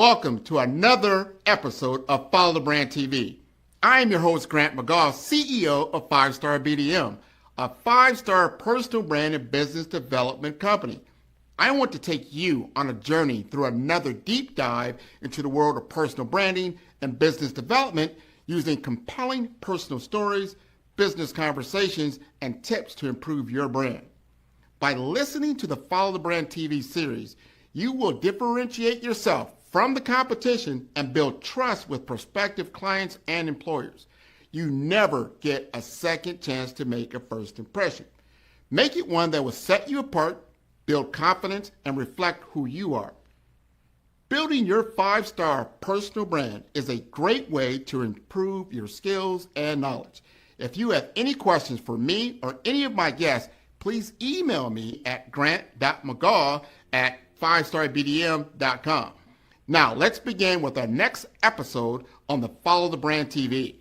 Welcome to another episode of Follow the Brand TV. I am your host, Grant McGaugh, CEO of 5-Star BDM, a 5-star personal brand and business development company. I want to take you on a journey through another deep dive into the world of personal branding and business development using compelling personal stories, business conversations, and tips to improve your brand. By listening to the Follow the Brand TV series, you will differentiate yourself from the competition and build trust with prospective clients and employers. You never get a second chance to make a first impression. Make it one that will set you apart, build confidence, and reflect who you are. Building your 5-star personal brand is a great way to improve your skills and knowledge. If you have any questions for me or any of my guests, please email me at grant.mcgaugh@5starbdm.com. Now, let's begin with our next episode on the Follow the Brand TV.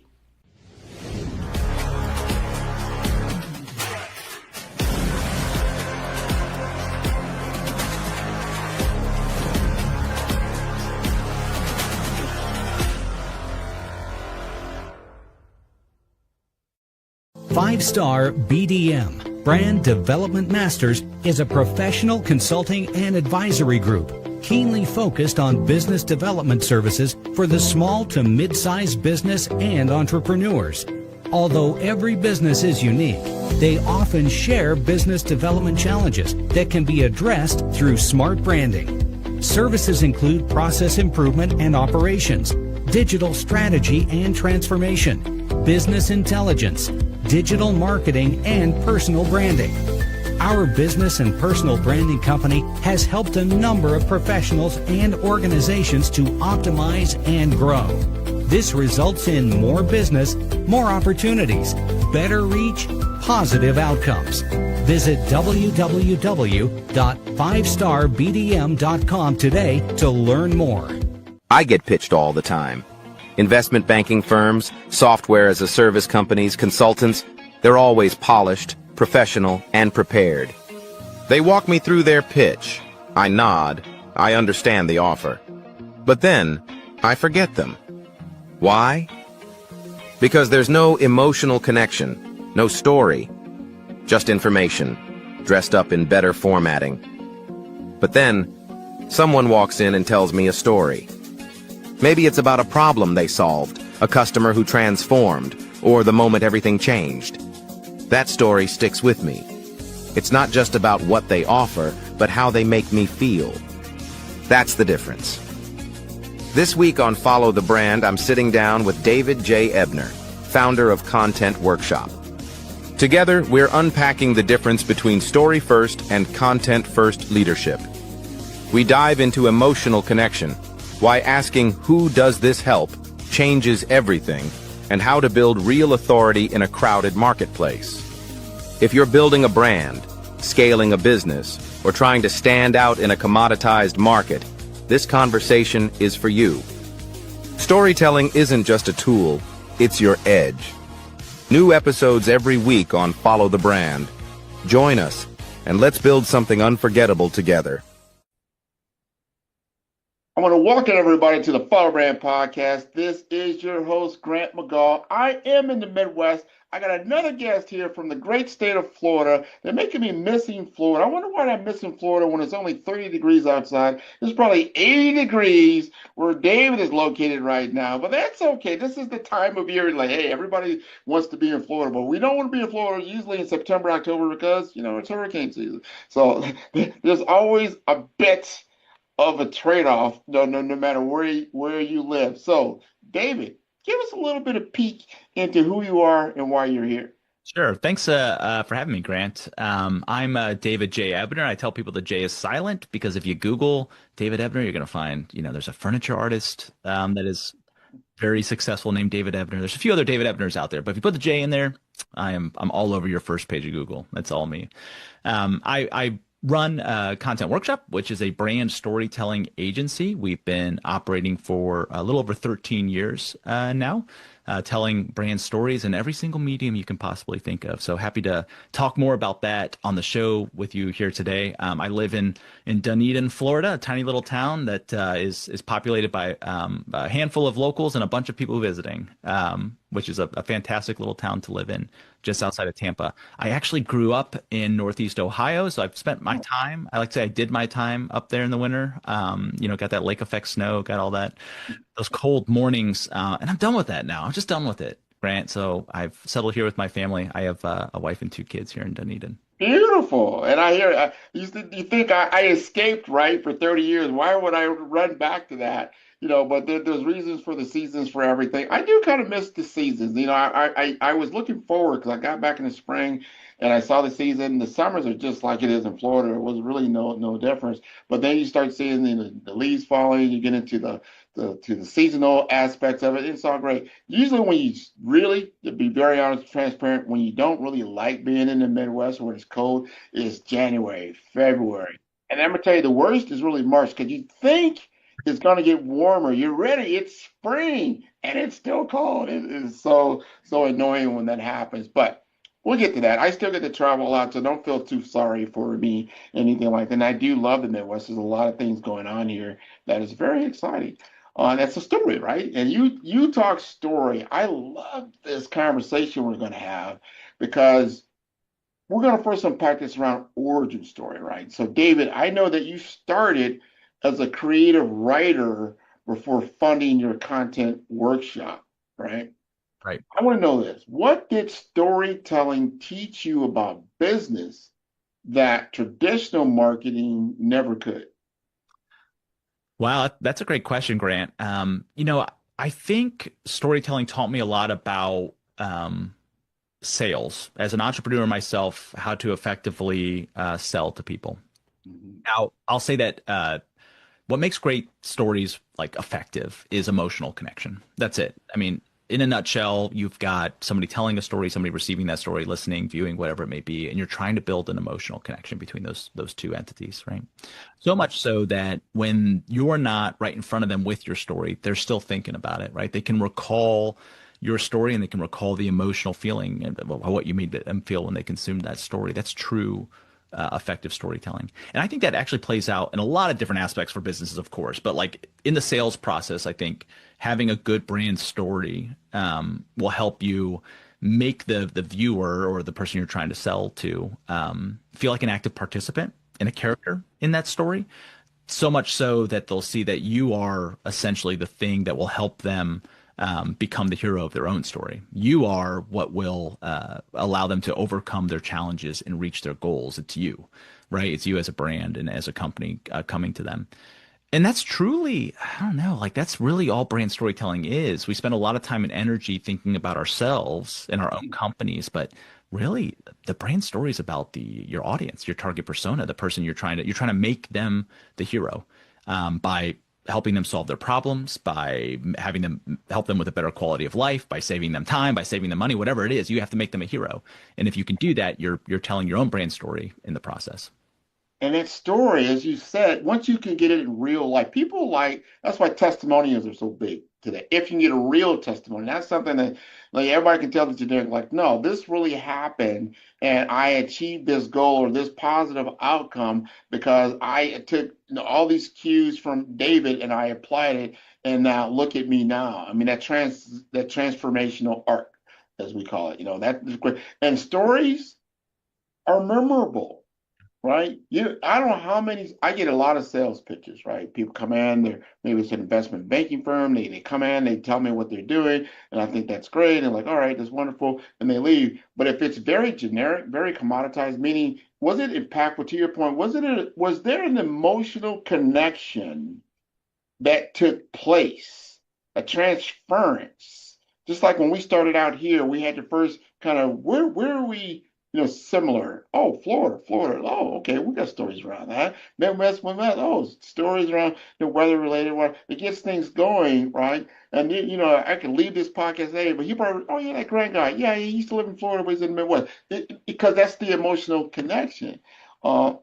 Five-Star BDM, Brand Development Masters, is a professional consulting and advisory group keenly focused on business development services for the small to mid-sized business and entrepreneurs. Although every business is unique, they often share business development challenges that can be addressed through smart branding. Services include process improvement and operations, digital strategy and transformation, business intelligence, digital marketing, and personal branding. Our business and personal branding company has helped a number of professionals and organizations to optimize and grow. This results in more business, more opportunities, better reach, positive outcomes. Visit www.5starbdm.com today to learn more. I get pitched all the time. Investment banking firms, software as a service companies, consultants, they're always polished, professional, and prepared. They walk me through their pitch. I nod. I understand the offer. But then, I forget them. Why? Because there's no emotional connection, no story, just information, dressed up in better formatting. But then, someone walks in and tells me a story. Maybe it's about a problem they solved, a customer who transformed, or the moment everything changed. That story sticks with me. It's not just about what they offer, but how they make me feel. That's the difference. This week on Follow the Brand, I'm sitting down with David J. Ebner, founder of Content Workshop. Together, we're unpacking the difference between story-first and content-first leadership. We dive into emotional connection, why asking who does this help changes everything, and how to build real authority in a crowded marketplace. If you're building a brand, scaling a business, or trying to stand out in a commoditized market, this conversation is for you. Storytelling isn't just a tool, it's your edge. New episodes every week on Follow the Brand. Join us, and let's build something unforgettable together. I want to welcome everybody to the Follow Brand Podcast. This is your host, Grant McGaugh. I am in the Midwest. I got another guest here from the great state of Florida. They're making me missing Florida. I wonder why I'm missing Florida when it's only 30 degrees outside. It's probably 80 degrees where David is located right now. But that's okay. This is the time of year, like, hey, everybody wants to be in Florida. But we don't want to be in Florida usually in September, October, because, it's hurricane season. So there's always a bit of a trade-off, no matter where you live. So, David, give us a little bit of peek into who you are and why you're here. Sure. Thanks for having me, Grant. I'm David J. Ebner. I tell people the J is silent because if you Google David Ebner, you're going to find, there's a furniture artist that is very successful named David Ebner. There's a few other David Ebners out there, but if you put the J in there, I'm all over your first page of Google. That's all me. I run Content Workshop, which is a brand storytelling agency. We've been operating for a little over 13 years now. telling brand stories in every single medium you can possibly think of. So happy to talk more about that on the show with you here today. I live in Dunedin, Florida, a tiny little town that is populated by a handful of locals and a bunch of people visiting, which is a fantastic little town to live in, just outside of Tampa. I actually grew up in Northeast Ohio, so I've spent my time, I like to say I did my time up there in the winter. Got that lake effect snow, got all that, those cold mornings, and I'm done with that now. I'm just done with it, Grant. So I've settled here with my family. I have a wife and 2 kids here in Dunedin. Beautiful. And I hear you think I escaped, right, for 30 years. Why would I run back to that? But there's reasons for the seasons for everything. I do kind of miss the seasons. I was looking forward because I got back in the spring and I saw the season. The summers are just like it is in Florida. It was really no difference. But then you start seeing the leaves falling. You get into the seasonal aspects of it. It's all great. Usually when you really, to be very honest, transparent, when you don't really like being in the Midwest when it's cold, it's January, February. And I'm gonna tell you, the worst is really March because you think it's gonna get warmer. You're ready. It's spring and it's still cold. It is so annoying when that happens. But we'll get to that. I still get to travel a lot, so don't feel too sorry for me, anything like that. And I do love the Midwest. There's a lot of things going on here that is very exciting. That's a story, right? And you talk story. I love this conversation we're going to have because we're going to first unpack this around origin story, right? So, David, I know that you started as a creative writer before funding your content workshop, right? Right. I want to know this. What did storytelling teach you about business that traditional marketing never could? Wow, that's a great question, Grant. I think storytelling taught me a lot about sales. As an entrepreneur myself, how to effectively sell to people. Mhm. Now, I'll say that what makes great stories like effective is emotional connection. That's it. I mean, in a nutshell, you've got somebody telling a story, somebody receiving that story, listening, viewing, whatever it may be, and you're trying to build an emotional connection between those two entities, right? So much so that when you're not right in front of them with your story, they're still thinking about it, right? They can recall your story and they can recall the emotional feeling and what you made them feel when they consumed that story. That's true effective storytelling. And I think that actually plays out in a lot of different aspects for businesses, of course, but like in the sales process, I think having a good brand story will help you make the viewer or the person you're trying to sell to feel like an active participant and a character in that story. So much so that they'll see that you are essentially the thing that will help them become the hero of their own story. You are what will allow them to overcome their challenges and reach their goals. It's you, right? It's you as a brand and as a company coming to them. And that's truly, I don't know, like that's really all brand storytelling is. We spend a lot of time and energy thinking about ourselves and our own companies, but really the brand story is about your audience, your target persona, the person you're trying to make them the hero by helping them solve their problems, by having them help them with a better quality of life, by saving them time, by saving them money, whatever it is, you have to make them a hero. And if you can do that, you're telling your own brand story in the process. And that story, as you said, once you can get it in real life, people that's why testimonials are so big today. If you can get a real testimony, that's something that like everybody can tell that you're doing, like, no, this really happened and I achieved this goal or this positive outcome because I took all these cues from David and I applied it. And now look at me now. I mean, that transformational arc, as we call it, that is great. And stories are memorable. Right? I don't know how many, I get a lot of sales pitches, right? People come in, maybe it's an investment banking firm, they come in, they tell me what they're doing, and I think that's great. And like, all right, that's wonderful, and they leave. But if it's very generic, very commoditized, meaning, was it impactful to your point? Was there an emotional connection that took place, a transference? Just like when we started out here, we had to first kind of, where are we? Similar. Oh, Florida. Oh, okay, we got stories around that. Midwest, oh, stories around the weather-related one. It gets things going, right? And I can leave this podcast today, but he probably, oh yeah, that Grant guy, yeah, he used to live in Florida, but he's in the Midwest. Because that's the emotional connection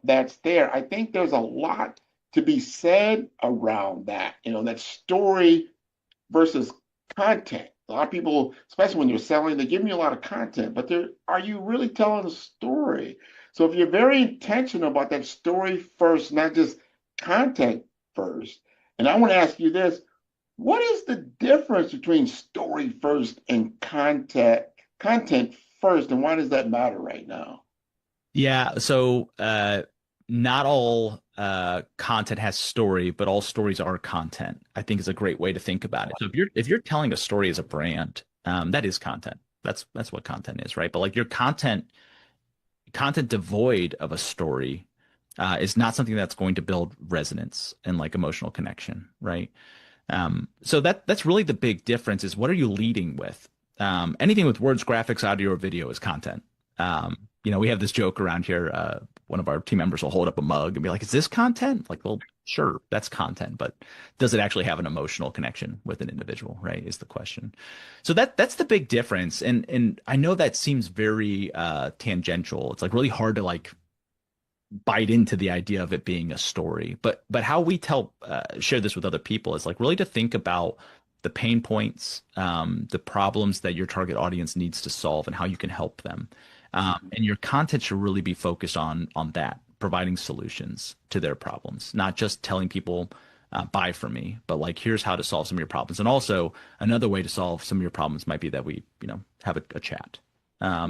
that's there. I think there's a lot to be said around that. That story versus content. A lot of people, especially when you're selling, they're giving you a lot of content, but are you really telling a story? So if you're very intentional about that story first, not just content first, and I want to ask you this, what is the difference between story first and content first, and why does that matter right now? Yeah, so not all content has story, but all stories are content. I think is a great way to think about it. So if you're telling a story as a brand, that is content. That's what content is, right? But like your content devoid of a story is not something that's going to build resonance and like emotional connection, right? So that's really the big difference is what are you leading with? Anything with words, graphics, audio, or video is content. We have this joke around here. One of our team members will hold up a mug and be like, "Is this content?" Like, well, sure, that's content, but does it actually have an emotional connection with an individual, right? Is the question. So that's the big difference. And I know that seems very tangential. It's like really hard to like bite into the idea of it being a story. But how we share this with other people is like really to think about the pain points, the problems that your target audience needs to solve, and how you can help them. And your content should really be focused on that, providing solutions to their problems, not just telling people buy from me, but like here's how to solve some of your problems. And also another way to solve some of your problems might be that we have a chat. Yeah,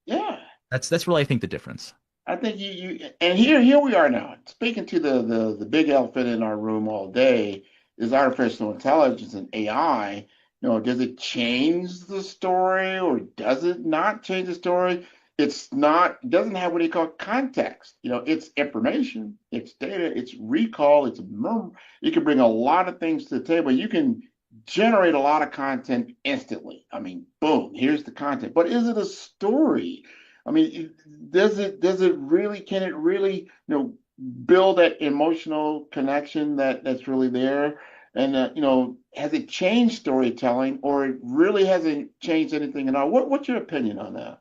yeah. That's really I think the difference. I think and here we are now, speaking to the big elephant in our room all day is artificial intelligence and AI. Does it change the story or does it not change the story? It doesn't have what you call context. It's information, it's data, it's recall, it's memory. You can bring a lot of things to the table. You can generate a lot of content instantly. I mean, boom, here's the content. But is it a story? I mean, can it really, build that emotional connection that's really there? And, has it changed storytelling or it really hasn't changed anything at all? What's your opinion on that?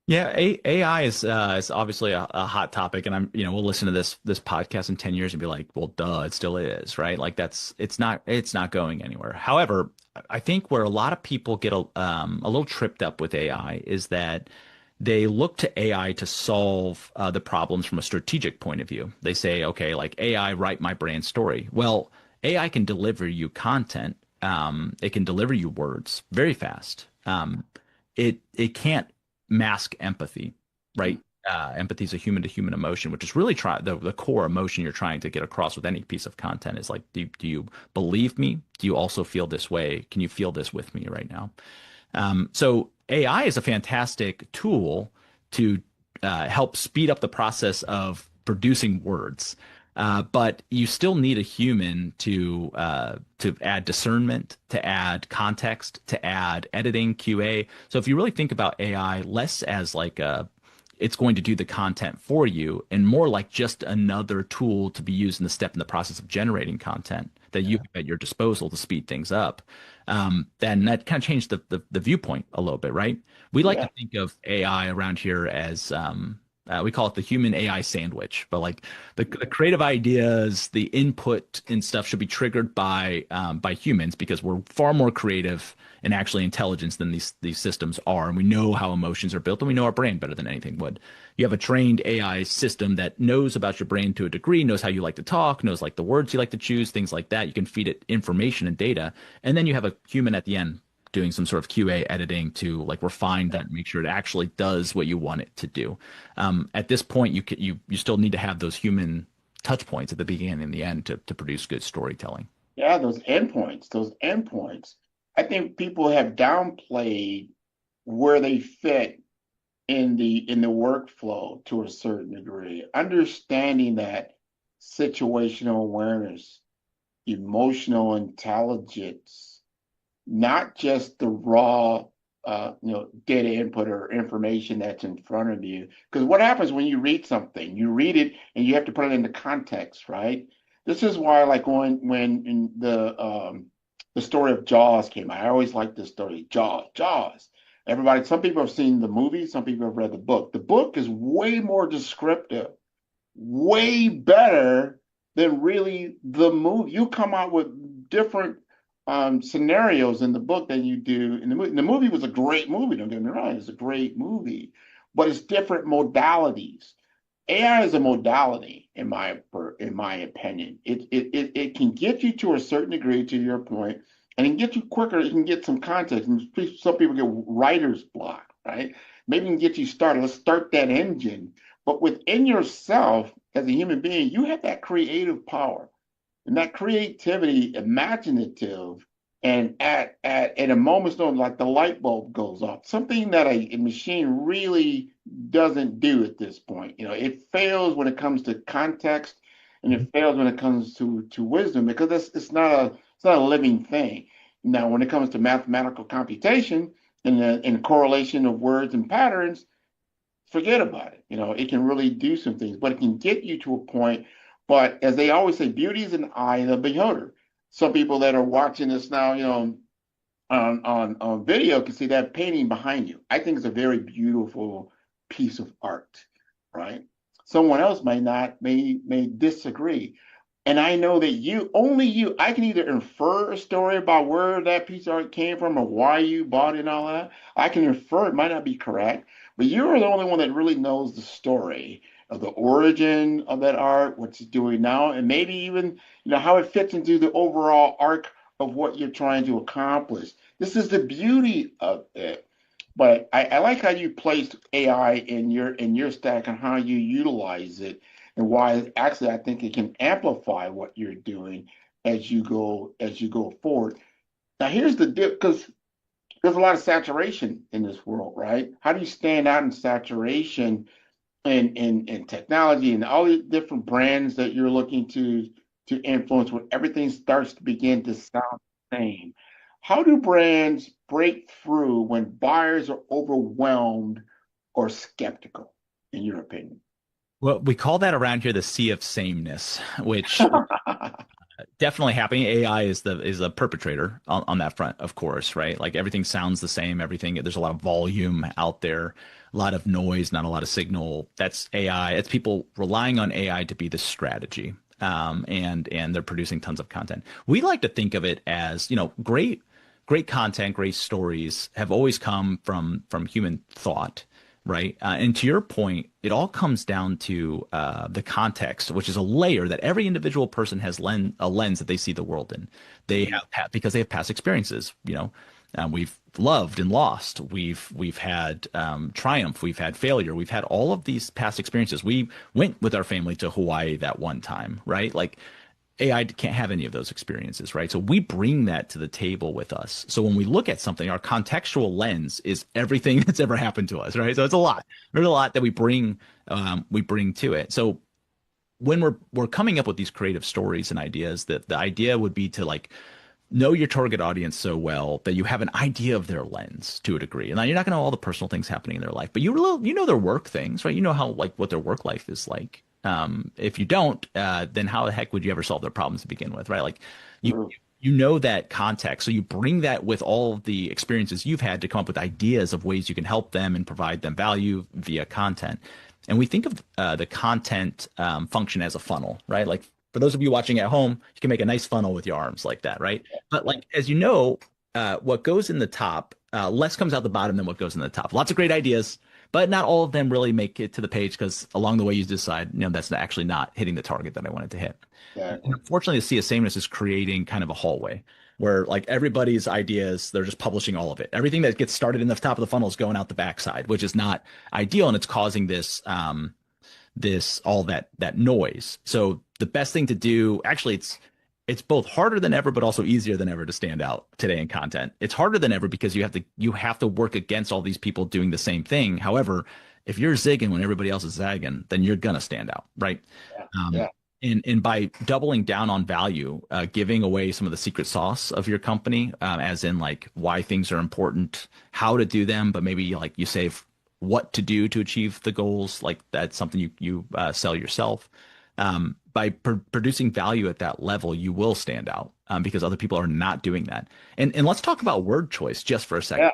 Yeah, AI is obviously a hot topic, and we'll listen to this podcast in 10 years and be like, well, duh, it still is, right? Like it's not going anywhere. However, I think where a lot of people get a little tripped up with AI is that they look to AI to solve the problems from a strategic point of view. They say, okay, like AI, write my brand story. Well, AI can deliver you content. It can deliver you words very fast. It can't mask empathy, right? Empathy is a human to human emotion, which is really the core emotion you're trying to get across with any piece of content is like, do you believe me? Do you also feel this way? Can you feel this with me right now? So AI is a fantastic tool to help speed up the process of producing words. But you still need a human to add discernment, to add context, to add editing, QA. So if you really think about AI less as like it's going to do the content for you, and more like just another tool to be used in the process of generating content that you have at your disposal to speed things up, then that kind of changed the viewpoint a little bit, right? We like to think of AI around here as we call it the human AI sandwich, but like the creative ideas, the input and stuff should be triggered by humans because we're far more creative and actually intelligent than these systems are, and we know how emotions are built, and we know our brain better than anything would. You have a trained AI system that knows about your brain to a degree, knows how you like to talk, knows like the words you like to choose, things like that. You can feed it information and data, and then you have a human at the end doing some sort of QA editing to like refine that and make sure it actually does what you want it to do. At this point, you still need to have those human touch points at the beginning and the end to produce good storytelling. Yeah, those endpoints. I think people have downplayed where they fit in the workflow to a certain degree. Understanding that situational awareness, emotional intelligence, not just the raw data input or information that's in front of you. Because what happens when you read something? You read it and you have to put it into context, right? This is why, like when in the story of Jaws came out, I always liked this story, Jaws. Some people have seen the movie, some people have read the book. The book is way more descriptive, way better than really the movie. You come out with different scenarios in the book than you do in the movie. The movie was a great movie. Don't get me wrong; it's a great movie, but it's different modalities. AI is a modality, in my opinion. It can get you to a certain degree, to your point, and it can get you quicker. It can get some context. And some people get writer's block, right? Maybe it can get you started. Let's start that engine. But within yourself, as a human being, you have that creative power and that creativity, imaginative, and at a moment's notice, like the light bulb goes off, something that a machine really doesn't do at this point. It fails when it comes to context, and it fails when it comes to wisdom, because it's not a living thing. Now, when it comes to mathematical computation and correlation of words and patterns, forget about it. It can really do some things, but it can get you to a point. But as they always say, beauty is in the eye of the beholder. Some people that are watching this now, on video can see that painting behind you. I think it's a very beautiful piece of art, right? Someone else may disagree. And I know that only you, I can either infer a story about where that piece of art came from or why you bought it and all that. I can infer, it might not be correct, but you're the only one that really knows the story of the origin of that art, what it's doing now, and maybe even how it fits into the overall arc of what you're trying to accomplish. This is the beauty of it. But I like how you placed AI in your stack and how you utilize it, and why actually I think it can amplify what you're doing as you go forward. Now here's the dip, because there's a lot of saturation in this world, right? How do you stand out in saturation and technology and all the different brands that you're looking to influence, when everything starts to begin to sound the same? How do brands break through when buyers are overwhelmed or skeptical, in your opinion? Well, we call that around here the sea of sameness, which definitely happening. AI is a perpetrator on that front, of course, right? Like everything sounds the same, there's a lot of volume out there, a lot of noise, not a lot of signal. That's AI. It's people relying on AI to be the strategy. And they're producing tons of content. We like to think of it as, great content, great stories have always come from human thought, right? And to your point, it all comes down to the context, which is a layer that every individual person has a lens that they see the world in. They have because they have past experiences. We've loved and lost. We've had triumph. We've had failure. We've had all of these past experiences. We went with our family to Hawaii that one time, right? Like AI can't have any of those experiences, right? So we bring that to the table with us. So when we look at something, our contextual lens is everything that's ever happened to us, right? So it's a lot. There's a lot that we bring to it. So when we're coming up with these creative stories and ideas, that the idea would be to know your target audience so well that you have an idea of their lens to a degree. And now you're not going to know all the personal things happening in their life, but you know their work things, right? You know how what their work life is like. If you don't, then how the heck would you ever solve their problems to begin with, right? Like you know that context. So you bring that with all of the experiences you've had to come up with ideas of ways you can help them and provide them value via content. And we think of the content function as a funnel, right? Like for those of you watching at home, you can make a nice funnel with your arms like that, right? But as you know, what goes in the top, less comes out the bottom than what goes in the top. Lots of great ideas, but not all of them really make it to the page, because along the way you decide, that's actually not hitting the target that I wanted to hit. Yeah. And unfortunately, the sea of sameness is creating kind of a hallway where everybody's ideas, they're just publishing all of it. Everything that gets started in the top of the funnel is going out the backside, which is not ideal, and it's causing this all that noise. So the best thing to do, actually, it's both harder than ever, but also easier than ever to stand out today in content. It's harder than ever because you have to work against all these people doing the same thing. However, if you're zigging when everybody else is zagging, then you're gonna stand out, right? Yeah. And by doubling down on value, giving away some of the secret sauce of your company, as in why things are important, how to do them, but maybe you save what to do to achieve the goals. That's something you sell yourself. By producing value at that level, you will stand out because other people are not doing that. And let's talk about word choice just for a second.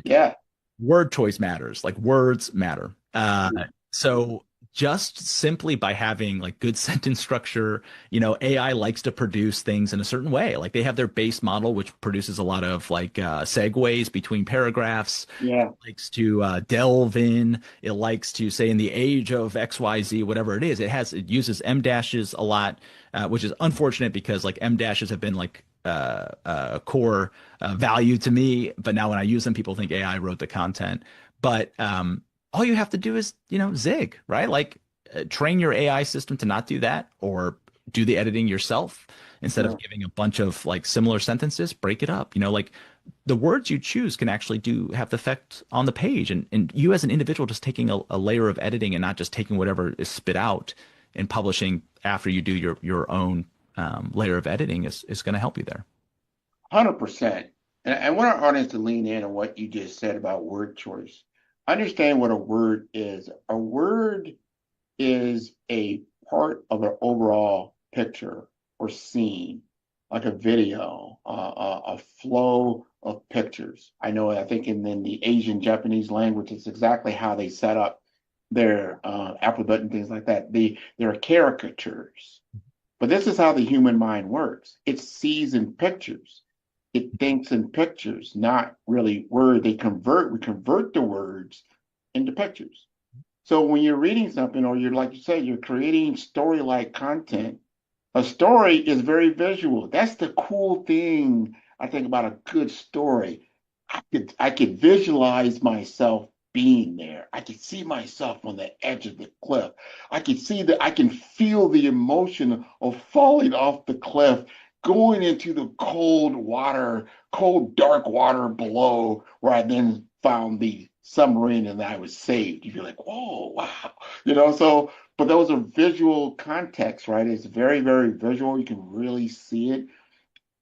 Yeah. Word choice matters. Words matter. So just simply by having like good sentence structure. AI likes to produce things in a certain way. Like they have their base model, which produces a lot of like segues between paragraphs. Yeah. It likes to delve in. It likes to say in the age of XYZ, whatever it is. It uses M dashes a lot, which is unfortunate because like M dashes have been like a core value to me. But now when I use them, people think AI wrote the content. But all you have to do is, zig, right? Like train your AI system to not do that or do the editing yourself instead of giving a bunch of like similar sentences, break it up. Like the words you choose can actually have the effect on the page. And you as an individual just taking a layer of editing and not just taking whatever is spit out and publishing after you do your own layer of editing is going to help you there. 100%. And I want our audience to lean in on what you just said about word choice. Understand what a word is. A word is a part of an overall picture or scene, like a video, a flow of pictures. I think in the Asian Japanese language, it's exactly how they set up their alphabet and things like that. They're caricatures. But this is how the human mind works. It sees in pictures. It thinks in pictures, not really word. We convert the words into pictures. So when you're reading something, or you're, like you said, you're creating story-like content, a story is very visual. That's the cool thing, I think, about a good story. I could visualize myself being there. I could see myself on the edge of the cliff. I can feel the emotion of falling off the cliff, going into the cold, dark water below, where I then found the submarine and I was saved. You'd be like, whoa, wow. But those are visual contexts, right? It's very, very visual. You can really see it.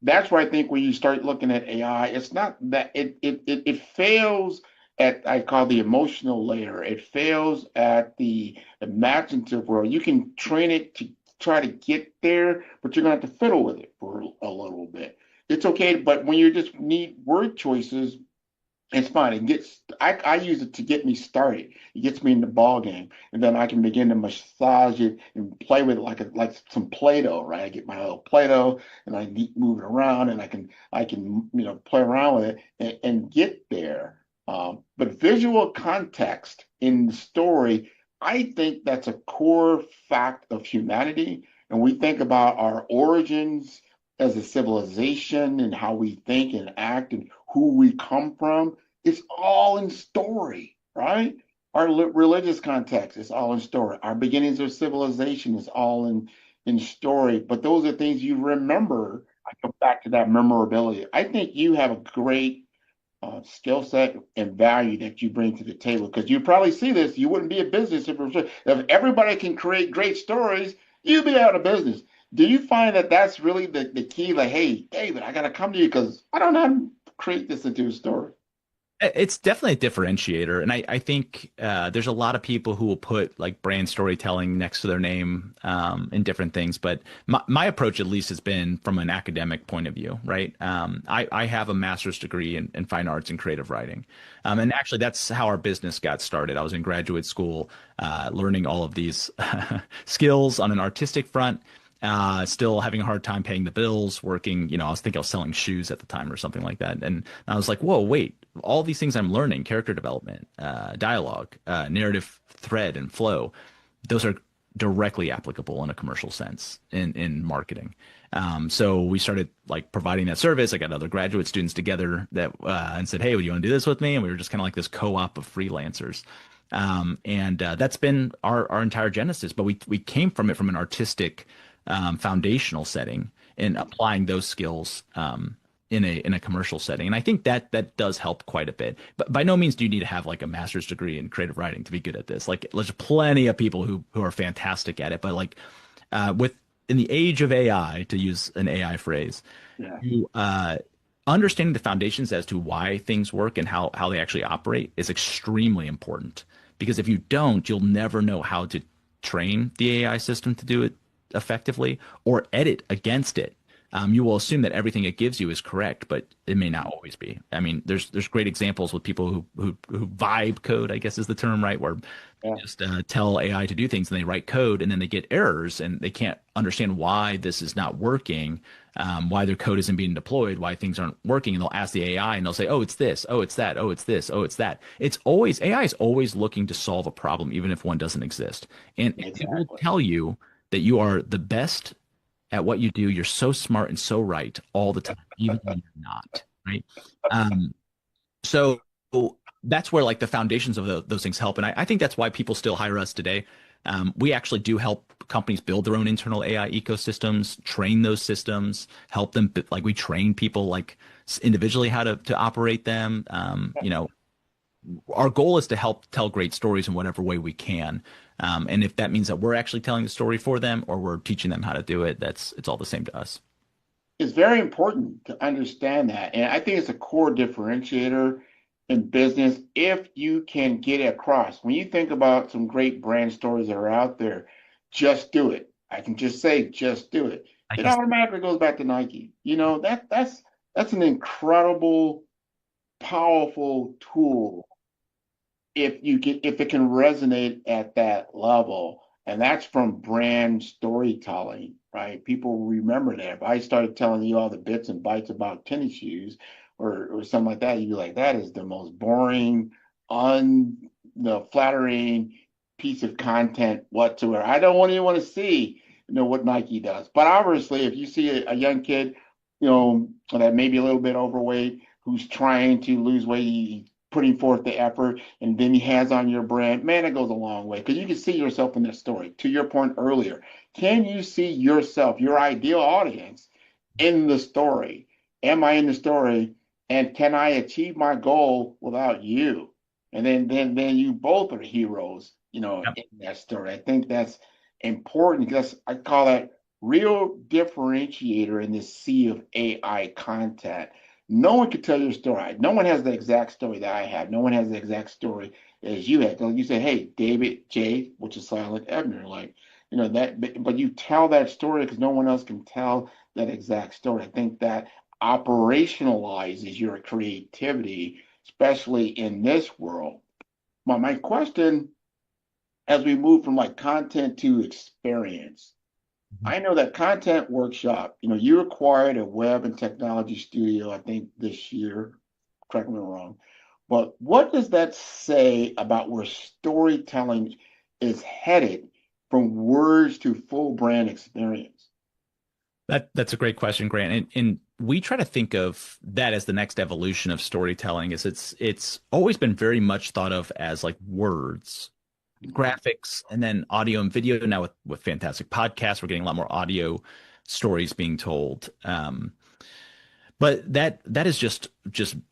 That's why I think when you start looking at AI, it's not that it fails at, I call the emotional layer. It fails at the imaginative world. You can train it to try to get there, but you're gonna have to fiddle with it for a little bit. It's okay, but when you just need word choices, it's fine. I use it to get me started. It gets me in the ball game, and then I can begin to massage it and play with it like some Play-Doh, right? I get my little Play-Doh and I move it around, and I can play around with it and get there. But visual context in the story, I think that's a core fact of humanity. And we think about our origins as a civilization and how we think and act and who we come from. It's all in story, right? Our religious context is all in story. Our beginnings of civilization is all in story. But those are things you remember. I go back to that memorability. I think you have a great skill set and value that you bring to the table, because you probably see this. You wouldn't be a business if everybody can create great stories. You'd be out of business. Do you find that that's really the key? Like, hey, David, I got to come to you because I don't know how to create this into a story. It's definitely a differentiator. And I think there's a lot of people who will put like brand storytelling next to their name in different things. But my approach, at least, has been from an academic point of view, right? I have a master's degree in fine arts and creative writing. And actually, that's how our business got started. I was in graduate school learning all of these skills on an artistic front. Still having a hard time paying the bills, working, I was selling shoes at the time or something like that. And I was like, whoa, wait, all these things I'm learning, character development, dialogue, narrative thread and flow, those are directly applicable in a commercial sense in marketing. So we started like providing that service. I got other graduate students together that and said, hey, would you want to do this with me? And we were just kind of like this co-op of freelancers. And that's been our entire genesis. But we came from it from an artistic foundational setting and applying those skills in a commercial setting. And I think that does help quite a bit. But by no means do you need to have like a master's degree in creative writing to be good at this. Like there's plenty of people who are fantastic at it. But like in the age of AI, to use an AI phrase, you understanding the foundations as to why things work and how they actually operate is extremely important. Because if you don't, you'll never know how to train the AI system to do it effectively or edit against it. you will assume that everything it gives you is correct, but it may not always be. I mean, there's great examples with people who vibe code, I guess is the term, right? Where Yeah. just tell AI to do things and they write code and then they get errors and they can't understand why this is not working, why their code isn't being deployed, why things aren't working. And they'll ask the AI and they'll say, oh, it's this, oh, it's that, oh, it's this, oh, it's that. It's always, AI is always looking to solve a problem, even if one doesn't exist. And it will Exactly. tell you that you are the best at what you do. You're so smart and so right all the time, even when you're not, right? Um, so that's where like the foundations of those things help. And I think that's why people still hire us today. We actually do help companies build their own internal AI ecosystems, train those systems, help them, like we train people like individually how to operate them. Our goal is to help tell great stories in whatever way we can. And if that means that we're actually telling the story for them or we're teaching them how to do it, it's all the same to us. It's very important to understand that. And I think it's a core differentiator in business if you can get it across. When you think about some great brand stories that are out there, just do it. I can just say, just do it. I It guess automatically goes back to Nike. That's an incredible, powerful tool if it can resonate at that level. And that's from brand storytelling, right? People remember that. If I started telling you all the bits and bytes about tennis shoes or something like that, you'd be like, that is the most boring, flattering piece of content whatsoever. I don't want anyone to see, what Nike does. But obviously, if you see a young kid, that may be a little bit overweight, who's trying to lose weight, putting forth the effort, and then he has on your brand, man, it goes a long way because you can see yourself in this story. To your point earlier, can you see yourself, your ideal audience, in the story? Am I in the story? And can I achieve my goal without you? And then you both are heroes, Yep. in that story. I think that's important because I call that real differentiator in this sea of AI content. No one can tell your story. No one has the exact story that I have. No one has the exact story as you had. So you say, hey, David J, which is silent Ebner, like, but you tell that story because no one else can tell that exact story. I think that operationalizes your creativity, especially in this world. My question, as we move from like content to experience, I know that Content Workshop, you acquired a web and technology studio, I think this year, correct me if I'm wrong, but what does that say about where storytelling is headed from words to full brand experience? That's a great question, Grant. And we try to think of that as the next evolution of storytelling, is it's always been very much thought of as like words, graphics, and then audio and video. Now with fantastic podcasts, we're getting a lot more audio stories being told. But that is just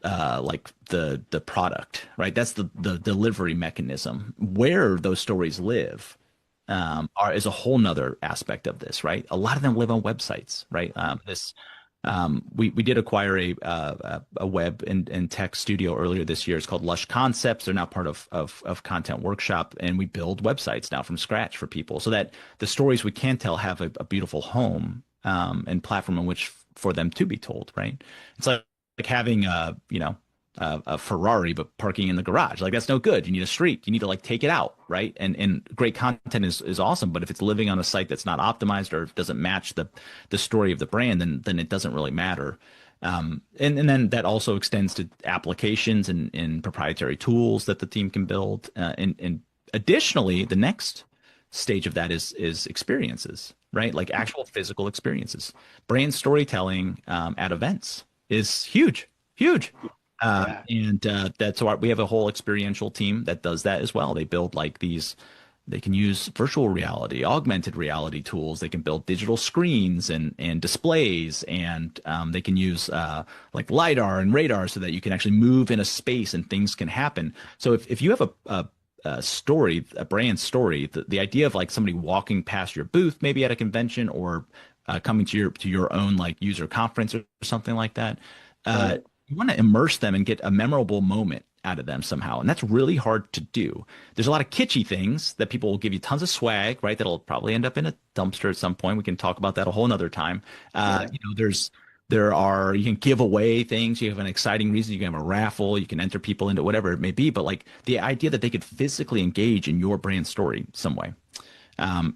like the product, right? That's the delivery mechanism. Where those stories live is a whole nother aspect of this, right? A lot of them live on websites, right? We did acquire a web and tech studio earlier this year. It's called Lush Concepts. They're now part of Content Workshop, and we build websites now from scratch for people so that the stories we can tell have a beautiful home and platform in which for them to be told, right? It's like having a Ferrari but parking in the garage. Like that's no good. You need a street. You need to like take it out, right? And great content is awesome, but if it's living on a site that's not optimized or doesn't match the story of the brand, then it doesn't really matter. And then that also extends to applications and proprietary tools that the team can build. And additionally, the next stage of that is experiences, right? Like actual physical experiences. Brand storytelling at events is huge, huge. Yeah. That's why we have a whole experiential team that does that as well. They build like these, they can use virtual reality, augmented reality tools. They can build digital screens and displays, and they can use like LiDAR and radar so that you can actually move in a space and things can happen. So if you have a story, a brand story, the idea of like somebody walking past your booth, maybe at a convention or coming to your own like user conference or something like that, you want to immerse them and get a memorable moment out of them somehow. And that's really hard to do. There's a lot of kitschy things that people will give you tons of swag, right? That'll probably end up in a dumpster at some point. We can talk about that a whole nother time. You can give away things. You have an exciting reason. You can have a raffle. You can enter people into whatever it may be. But like the idea that they could physically engage in your brand story some way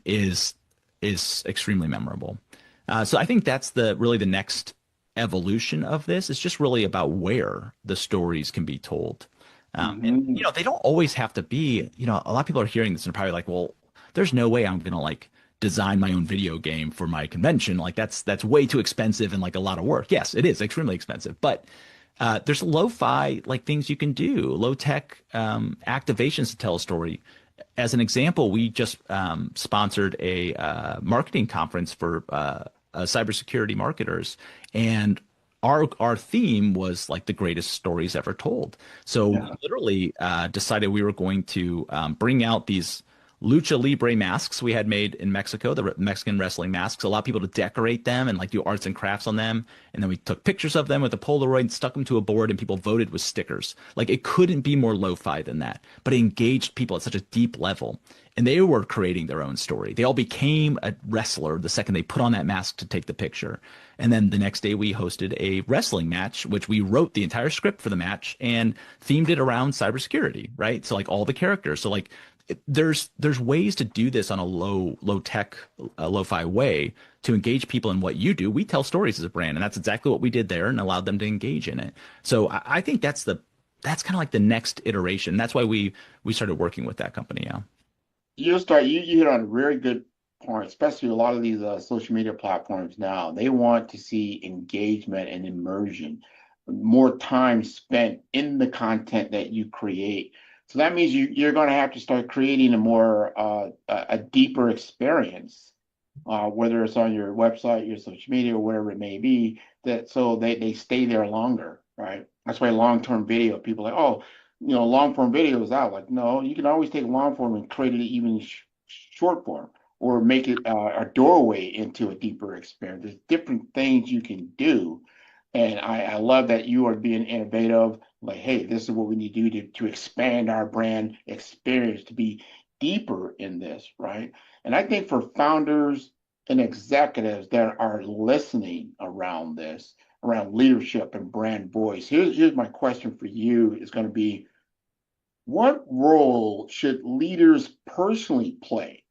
is extremely memorable. So I think that's really the next evolution of this. It's just really about where the stories can be told. And they don't always have to be, a lot of people are hearing this and probably like, well, there's no way I'm going to like design my own video game for my convention. Like that's way too expensive and like a lot of work. Yes, it is extremely expensive, but there's lo-fi like things you can do, low tech activations to tell a story. As an example, we just sponsored a marketing conference for cybersecurity marketers, and our theme was like the greatest stories ever told. So we literally decided we were going to bring out these lucha libre masks we had made in Mexico, the Mexican wrestling masks, allow people to decorate them and like do arts and crafts on them. And then we took pictures of them with a Polaroid and stuck them to a board, and people voted with stickers. Like it couldn't be more lo-fi than that, but it engaged people at such a deep level. And they were creating their own story. They all became a wrestler the second they put on that mask to take the picture. And then the next day we hosted a wrestling match, which we wrote the entire script for the match and themed it around cybersecurity, right? So like all the characters. So like there's ways to do this on a low tech, lo-fi way to engage people in what you do. We tell stories as a brand, and that's exactly what we did there and allowed them to engage in it. So I think that's kind of like the next iteration. That's why we started working with that company. Yeah. You hit on a very good point, especially a lot of these social media platforms now. They want to see engagement and immersion, more time spent in the content that you create. So that means you're going to have to start creating a deeper experience, whether it's on your website, your social media, or whatever it may be, so they stay there longer, right? That's why long-term video, people are like, oh, long-form video is out. Like, no, you can always take long-form and create it even short form, or make it a doorway into a deeper experience. There's different things you can do. And I love that you are being innovative. Like, hey, this is what we need to do to expand our brand experience, to be deeper in this, right? And I think for founders and executives that are listening around this, around leadership and brand voice, here's my question for you is going to be, what role should leaders personally play?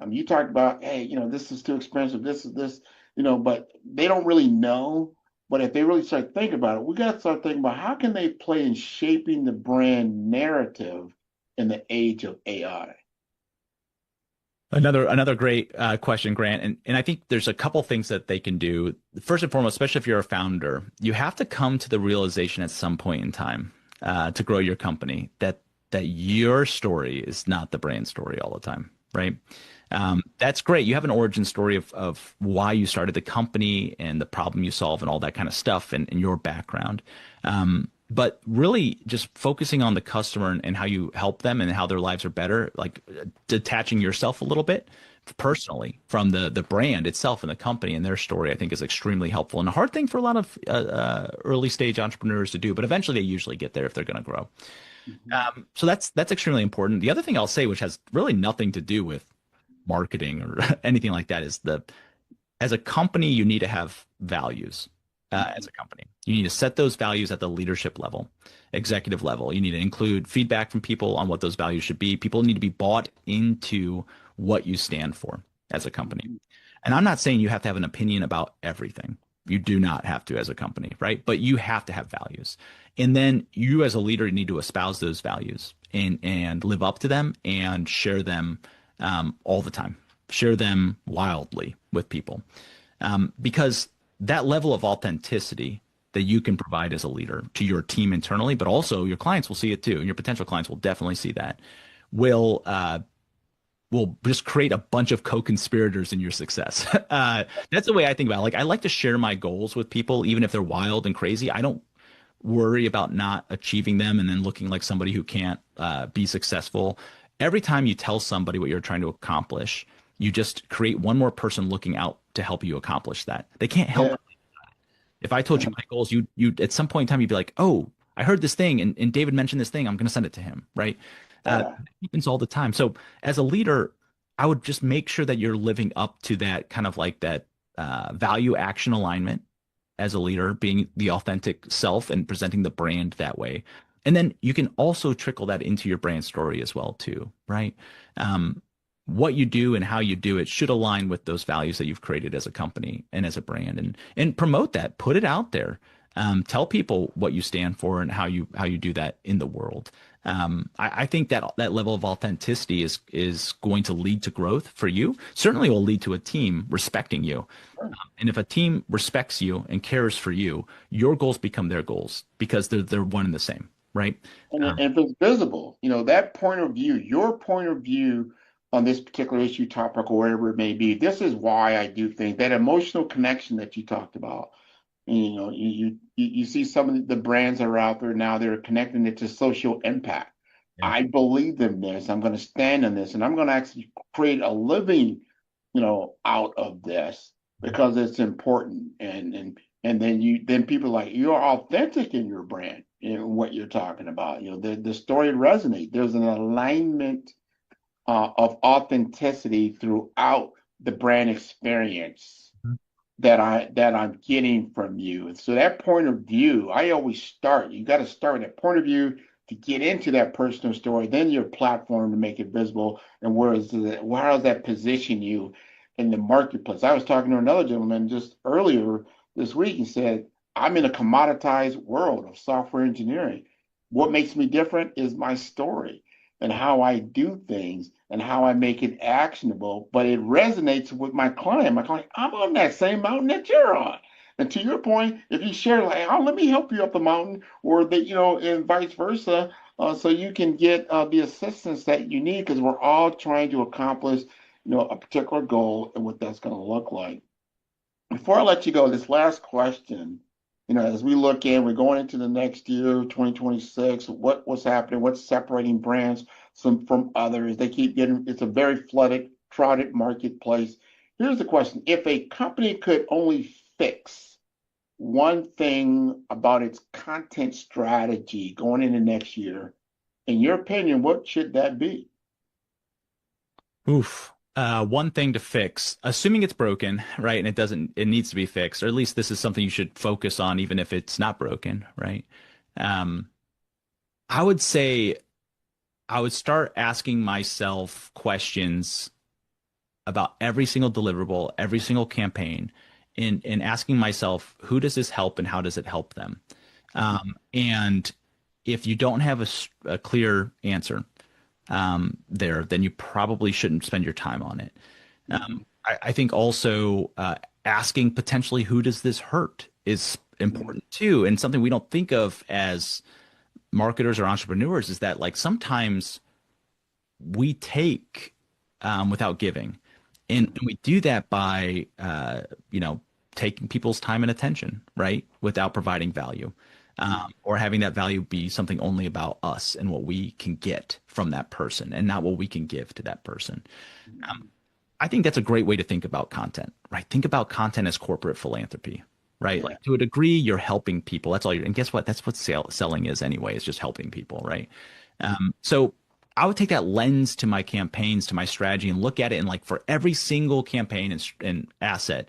I mean, you talked about, hey, this is too expensive, this is this, but they don't really know. But if they really start thinking about it, we got to start thinking about how can they play in shaping the brand narrative in the age of AI. Another great question, Grant. And I think there's a couple things that they can do. First and foremost, especially if you're a founder, you have to come to the realization at some point in time to grow your company that your story is not the brand story all the time, right? That's great. You have an origin story of why you started the company and the problem you solve and all that kind of stuff and your background. But really just focusing on the customer and how you help them and how their lives are better, like detaching yourself a little bit personally from the brand itself and the company and their story, I think is extremely helpful and a hard thing for a lot of early stage entrepreneurs to do. But eventually they usually get there if they're going to grow. So that's extremely important. The other thing I'll say, which has really nothing to do with marketing or anything like that, is as a company, you need to have values. As a company, you need to set those values at the leadership level, executive level. You need to include feedback from people on what those values should be. People need to be bought into what you stand for as a company. And I'm not saying you have to have an opinion about everything. You do not have to as a company, right? But you have to have values. And then you as a leader need to espouse those values and live up to them and share them all the time. Share them wildly with people. Because that level of authenticity that you can provide as a leader to your team internally, but also your clients will see it too, and your potential clients will definitely see that, will just create a bunch of co-conspirators in your success. That's the way I think about it. Like, I like to share my goals with people, even if they're wild and crazy. I don't worry about not achieving them and then looking like somebody who can't be successful. Every time you tell somebody what you're trying to accomplish, you just create one more person looking out to help you accomplish that. They can't help it. If I told you my goals, you at some point in time, you'd be like, oh, I heard this thing and David mentioned this thing. I'm going to send it to him, right? Yeah. It happens all the time. So as a leader, I would just make sure that you're living up to that kind of like that value action alignment as a leader, being the authentic self and presenting the brand that way. And then you can also trickle that into your brand story as well, too, right? What you do and how you do it should align with those values that you've created as a company and as a brand, and promote that, put it out there. Tell people what you stand for and how you do that in the world. I think that that level of authenticity is going to lead to growth for you. Certainly will lead to a team respecting you. And if a team respects you and cares for you, your goals become their goals because they're one and the same, right? And if it's visible, that point of view, your point of view on this particular issue, topic, or whatever it may be, this is why I do think that emotional connection that you talked about. You see some of the brands that are out there now, they're connecting it to social impact. Yeah. I believe in this. I'm going to stand in this, and I'm going to actually create a living, out of this because it's important. And then people are like, you're authentic in your brand and what you're talking about. The story resonates. There's an alignment of authenticity throughout the brand experience that I'm getting from you. And so that point of view, I always start. You got to start with that point of view to get into that personal story, then your platform to make it visible. And where does that position you in the marketplace? I was talking to another gentleman just earlier this week. He said, I'm in a commoditized world of software engineering. What makes me different is my story and how I do things and how I make it actionable, but it resonates with my client. My client, I'm on that same mountain that you're on. And to your point, if you share, like, oh, let me help you up the mountain, or that, and vice versa, so you can get the assistance that you need, because we're all trying to accomplish, a particular goal and what that's going to look like. Before I let you go, this last question, as we look in, we're going into the next year, 2026, what's happening, what's separating brands from others? They keep getting, it's a very flooded, crowded marketplace. Here's the question. If a company could only fix one thing about its content strategy going into next year, in your opinion, what should that be? Oof. One thing to fix, assuming it's broken, right? And it needs to be fixed, or at least this is something you should focus on, even if it's not broken, right? I would say I would start asking myself questions about every single deliverable, every single campaign, and asking myself, who does this help and how does it help them? And if you don't have a clear answer, then you probably shouldn't spend your time on it. I think also asking potentially who does this hurt is important too, and something we don't think of as marketers or entrepreneurs is that, like, sometimes we take without giving, and we do that by taking people's time and attention, right, without providing value. Or having that value be something only about us and what we can get from that person and not what we can give to that person. I think that's a great way to think about content, right? Think about content as corporate philanthropy, right? Yeah. Like, to a degree, you're helping people. That's all and guess what? That's what selling is anyway, is just helping people, right? So I would take that lens to my campaigns, to my strategy, and look at it, and, like, for every single campaign and asset,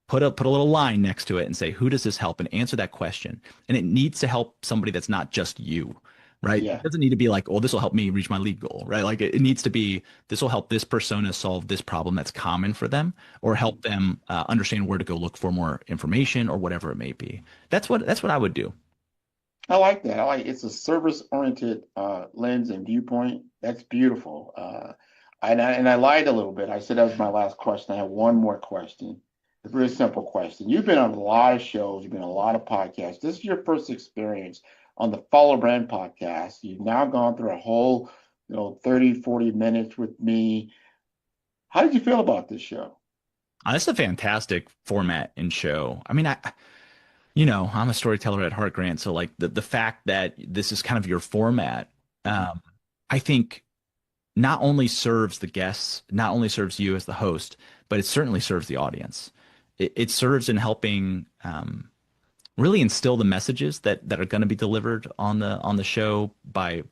put a little line next to it and say, who does this help? And answer that question. And it needs to help somebody that's not just you, right? Yeah. It doesn't need to be like, oh, this will help me reach my lead goal, right? Like, it needs to be, this will help this persona solve this problem that's common for them, or help them understand where to go look for more information, or whatever it may be. That's what I would do. I like that. It's a service-oriented lens and viewpoint. That's beautiful. And I lied a little bit. I said that was my last question. I have one more question. A very simple question. You've been on a lot of shows. You've been on a lot of podcasts. This is your first experience on the Follow Brand podcast. You've now gone through a whole, 30, 40 minutes with me. How did you feel about this show? It's a fantastic format and show. I mean, I'm a storyteller at heart, Grant. So, like, the fact that this is kind of your format, I think not only serves the guests, not only serves you as the host, but it certainly serves the audience. It serves in helping really instill the messages that are going to be delivered on the show by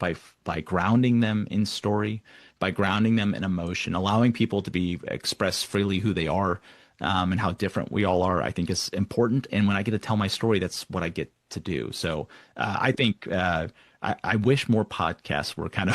grounding them in story, by grounding them in emotion, allowing people to be express freely who they are, and how different we all are, I think is important. And when I get to tell my story, that's what I get to do. So I think I wish more podcasts were kind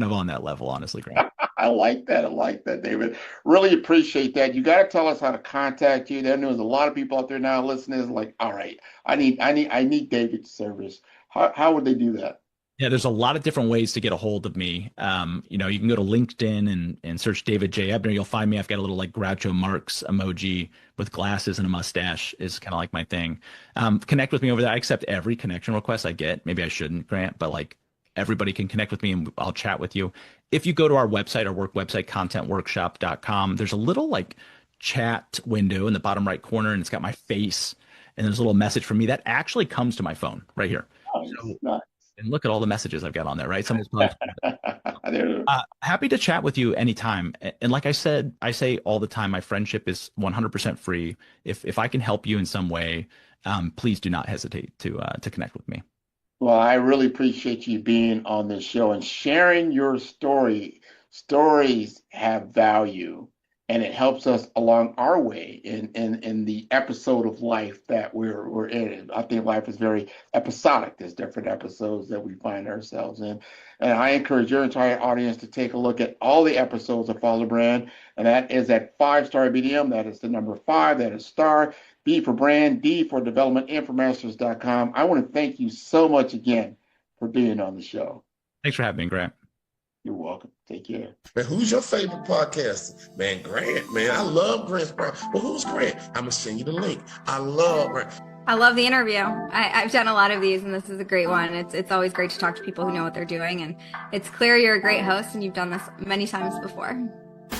of on that level, honestly, Grant. I like that. I like that, David. Really appreciate that. You got to tell us how to contact you. There's a lot of people out there now listening. Like, all right, I need David's service. How would they do that? Yeah, there's a lot of different ways to get a hold of me. You can go to LinkedIn and search David J. Ebner. You'll find me. I've got a little like Groucho Marx emoji with glasses and a mustache is kind of like my thing. Connect with me over there. I accept every connection request I get. Maybe I shouldn't, Grant, but like everybody can connect with me and I'll chat with you. If you go to our website, our work website, contentworkshop.com, there's a little like chat window in the bottom right corner and it's got my face and there's a little message from me that actually comes to my phone right here. Nice. And look at all the messages I've got on there, right? Someone's happy to chat with you anytime. And like I said, I say all the time, my friendship is 100% free. If I can help you in some way, please do not hesitate to connect with me. Well, I really appreciate you being on this show and sharing your story. Stories have value. And it helps us along our way in the episode of life that we're in. I think life is very episodic. There's different episodes that we find ourselves in. And I encourage your entire audience to take a look at all the episodes of Follow the Brand. And that is at 5-Star BDM. That is the number 5. That is star. B for brand. D for development. Infomasters.com. I want to thank you so much again for being on the show. Thanks for having me, Grant. You're welcome. Take care. Man, who's your favorite podcaster? Man, Grant, man. I love Grant's podcast. Well, who's Grant? I'm going to send you the link. I love Grant. I love the interview. I've done a lot of these, and this is a great one. It's always great to talk to people who know what they're doing, and it's clear you're a great host, and you've done this many times before.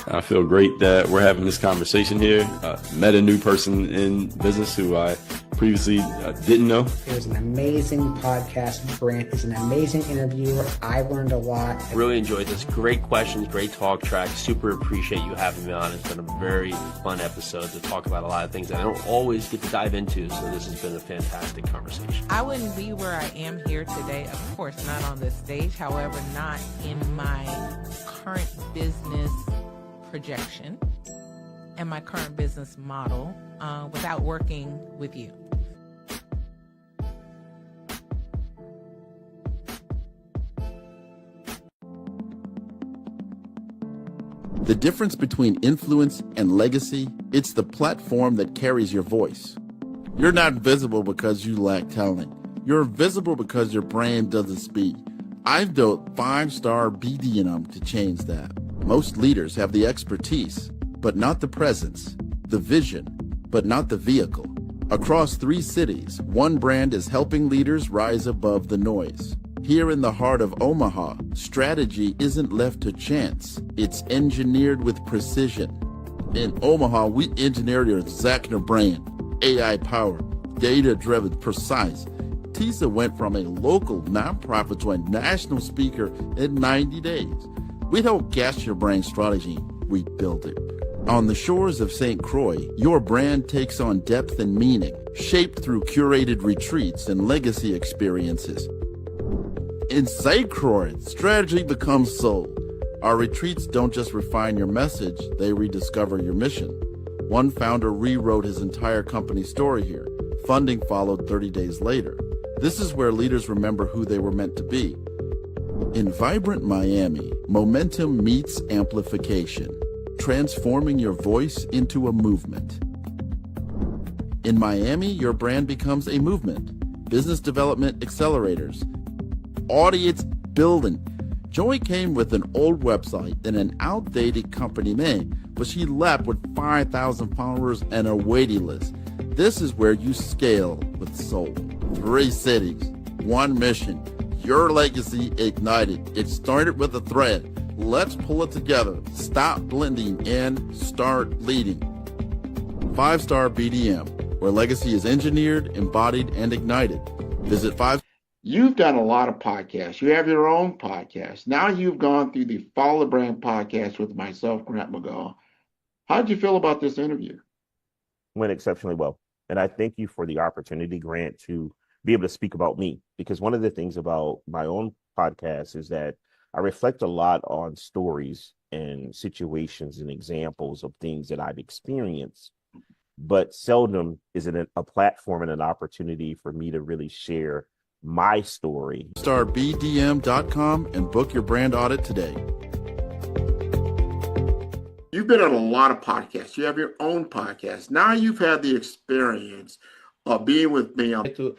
I feel great that we're having this conversation here. Met a new person in business who I previously didn't know. It was an amazing podcast. Grant is an amazing interviewer. I learned a lot. Really enjoyed this. Great questions, great talk track. Super appreciate you having me on. It's been a very fun episode to talk about a lot of things that I don't always get to dive into. So this has been a fantastic conversation. I wouldn't be where I am here today, of course, not on this stage. However, not in my current business projection and my current business model without working with you. The difference between influence and legacy, it's the platform that carries your voice. You're not visible because you lack talent. You're visible because your brand doesn't speak. I've built 5-Star BDM to change that. Most leaders have the expertise, but not the presence, the vision, but not the vehicle. Across 3 cities, one brand is helping leaders rise above the noise. Here in the heart of Omaha, strategy isn't left to chance. It's engineered with precision. In Omaha, we engineered your Zachner brand, AI-powered, data-driven, precise. TISA went from a local nonprofit to a national speaker in 90 days. We don't guess your brand strategy, we build it. On the shores of St. Croix, your brand takes on depth and meaning, shaped through curated retreats and legacy experiences. In St. Croix, strategy becomes soul. Our retreats don't just refine your message, they rediscover your mission. One founder rewrote his entire company story here. Funding followed 30 days later. This is where leaders remember who they were meant to be. In vibrant Miami, momentum meets amplification, transforming your voice into a movement. In Miami, your brand becomes a movement. Business development accelerators, audience building. Joy came with an old website and an outdated company name, but she left with 5,000 followers and a waiting list. This is where you scale with soul. 3 cities, 1 mission. Your legacy ignited. It started with a thread. Let's pull it together. Stop blending and start leading. 5-Star BDM, where legacy is engineered, embodied, and ignited. Visit 5. You've done a lot of podcasts. You have your own podcast. Now you've gone through the Follow the Brand podcast with myself, Grant McGaw. How did you feel about this interview? Went exceptionally well. And I thank you for the opportunity, Grant, to be able to speak about me, because one of the things about my own podcast is that I reflect a lot on stories and situations and examples of things that I've experienced, but seldom is it a platform and an opportunity for me to really share my story. StarBDM.com and book your brand audit today. You've been on a lot of podcasts. You have your own podcast. Now you've had the experience of being with me on to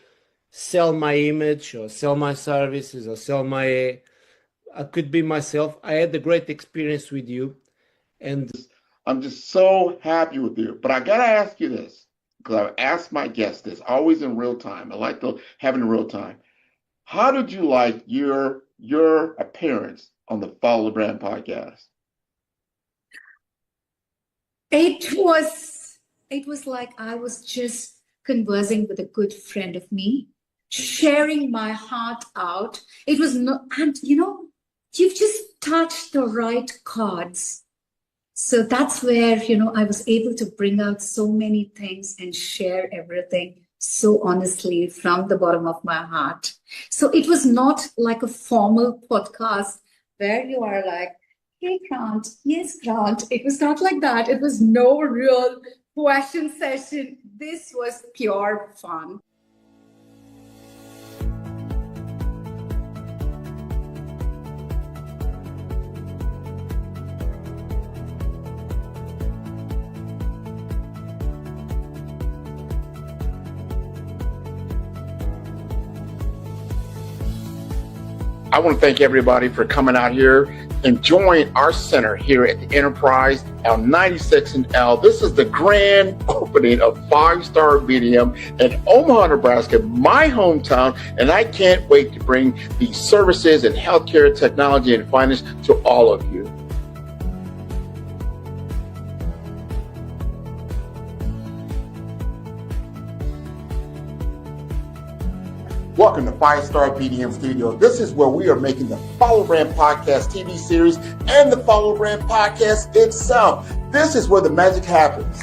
sell my image or sell my services or sell my I could be myself. I had a great experience with you, and I'm just so happy with you. But I gotta ask you this, because I've asked my guests this always in real time. I like to have it in real time. How did you like your appearance on the Follow the Brand podcast? It was like I was just conversing with a good friend of me, sharing my heart out. It was not, and you've just touched the right chords. So that's where, I was able to bring out so many things and share everything so honestly from the bottom of my heart. So it was not like a formal podcast where you are like, hey, Grant, yes, Grant. It was not like that. It was no real question session. This was pure fun. I want to thank everybody for coming out here and join our center here at the Enterprise, L96 and L. This is the grand opening of 5-Star BDM in Omaha, Nebraska, my hometown, and I can't wait to bring these services in healthcare, technology, and finance to all of you. Welcome to 5-Star BDM Studio. This is where we are making the Follow Brand Podcast TV series and the Follow Brand Podcast itself. This is where the magic happens.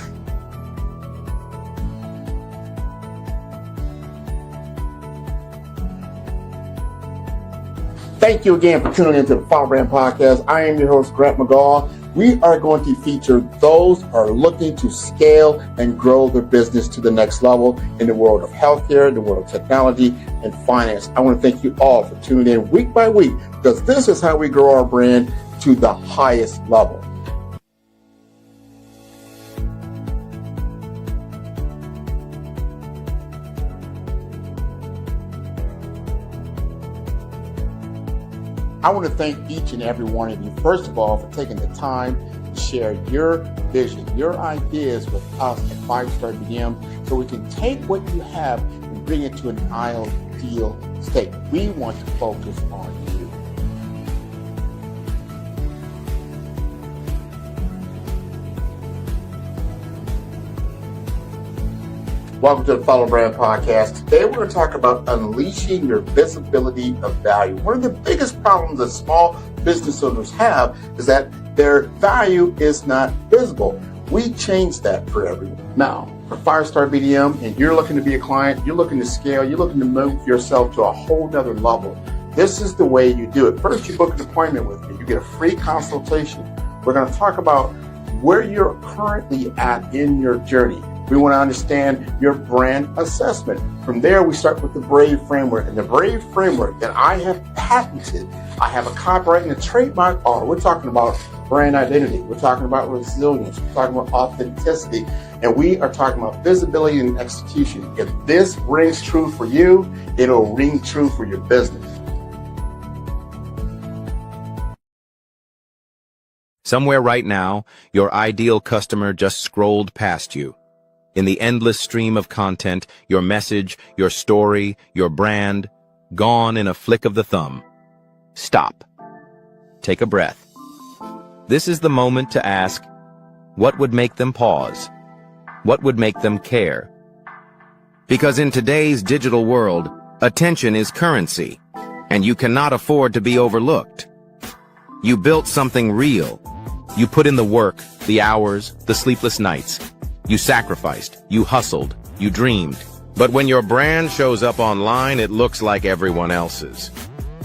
Thank you again for tuning into the Follow Brand Podcast. I am your host, Grant McGaw. We are going to feature those who are looking to scale and grow their business to the next level in the world of healthcare, the world of technology, and finance. I want to thank you all for tuning in week by week, because this is how we grow our brand to the highest level. I want to thank each and every one of you, first of all, for taking the time to share your vision, your ideas with us at 5-Star BDM, so we can take what you have and bring it to an ideal state. We want to focus on you. Welcome to the Follow Brand Podcast. Today we're going to talk about unleashing your visibility of value. One of the biggest problems that small business owners have is that their value is not visible. We change that for everyone. Now, for 5-Star BDM, and you're looking to be a client, you're looking to scale, you're looking to move yourself to a whole nother level, this is the way you do it. First, you book an appointment with me. You get a free consultation. We're going to talk about where you're currently at in your journey. We want to understand your brand assessment. From there, we start with the BRAVE framework. And the BRAVE framework that I have patented, I have a copyright and a trademark on. We're talking about brand identity. We're talking about resilience. We're talking about authenticity. And we are talking about visibility and execution. If this rings true for you, it'll ring true for your business. Somewhere right now, your ideal customer just scrolled past you. In the endless stream of content, your message, your story, your brand, gone in a flick of the thumb. Stop. Take a breath. This is the moment to ask, what would make them pause? What would make them care? Because in today's digital world, attention is currency, and you cannot afford to be overlooked. You built something real. You put in the work, the hours, the sleepless nights. You sacrificed, you hustled, You dreamed. But when your brand shows up online, it looks like everyone else's.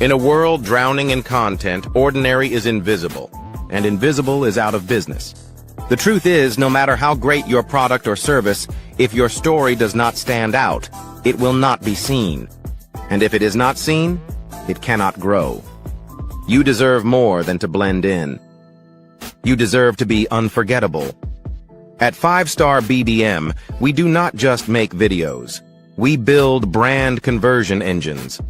In a world drowning in content, ordinary is invisible, and invisible is out of business. The truth is, no matter how great your product or service, if your story does not stand out, it will not be seen. And if it is not seen, it cannot grow. You deserve more than to blend in. You deserve to be unforgettable. At 5-Star BDM, we do not just make videos. We build brand conversion engines.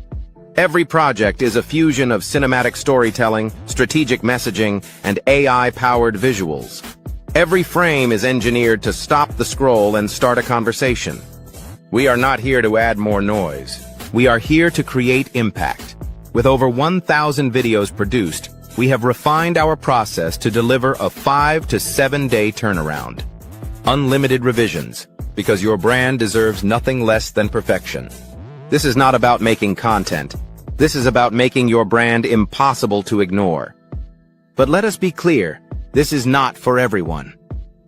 Every project is a fusion of cinematic storytelling, strategic messaging, and AI-powered visuals. Every frame is engineered to stop the scroll and start a conversation. We are not here to add more noise. We are here to create impact. With over 1,000 videos produced, we have refined our process to deliver a 5 to 7 day turnaround. Unlimited revisions, because your brand deserves nothing less than perfection. This is not about making content. This is about making your brand impossible to ignore. But let us be clear, this is not for everyone.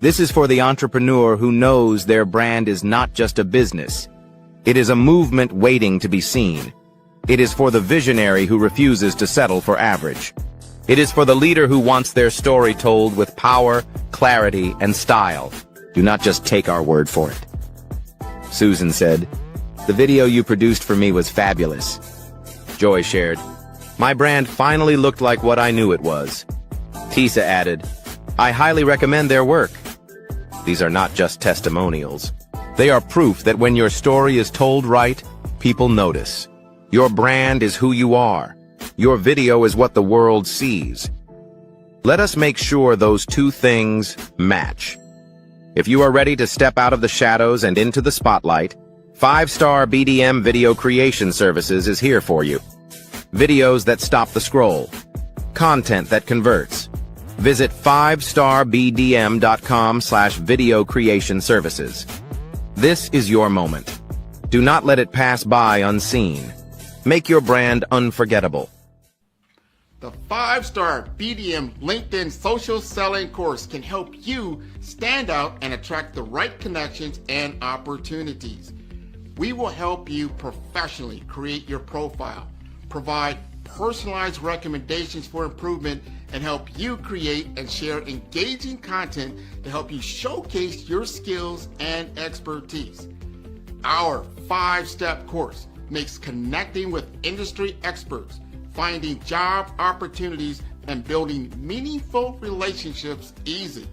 This is for the entrepreneur who knows their brand is not just a business. It is a movement waiting to be seen. It is for the visionary who refuses to settle for average. It is for the leader who wants their story told with power, clarity, and style. Do not just take our word for it. Susan said, "The video you produced for me was fabulous." Joy shared, "My brand finally looked like what I knew it was." Tisa added, "I highly recommend their work." These are not just testimonials. They are proof that when your story is told right, people notice. Your brand is who you are. Your video is what the world sees. Let us make sure those two things match. If you are ready to step out of the shadows and into the spotlight, 5-Star BDM Video Creation Services is here for you. Videos that stop the scroll. Content that converts. Visit 5starbdm.com/video creation services. This is your moment. Do not let it pass by unseen. Make your brand unforgettable. The 5-Star BDM LinkedIn Social Selling course can help you stand out and attract the right connections and opportunities. We will help you professionally create your profile, provide personalized recommendations for improvement, and help you create and share engaging content to help you showcase your skills and expertise. Our 5-step course makes connecting with industry experts, finding job opportunities, and building meaningful relationships easy.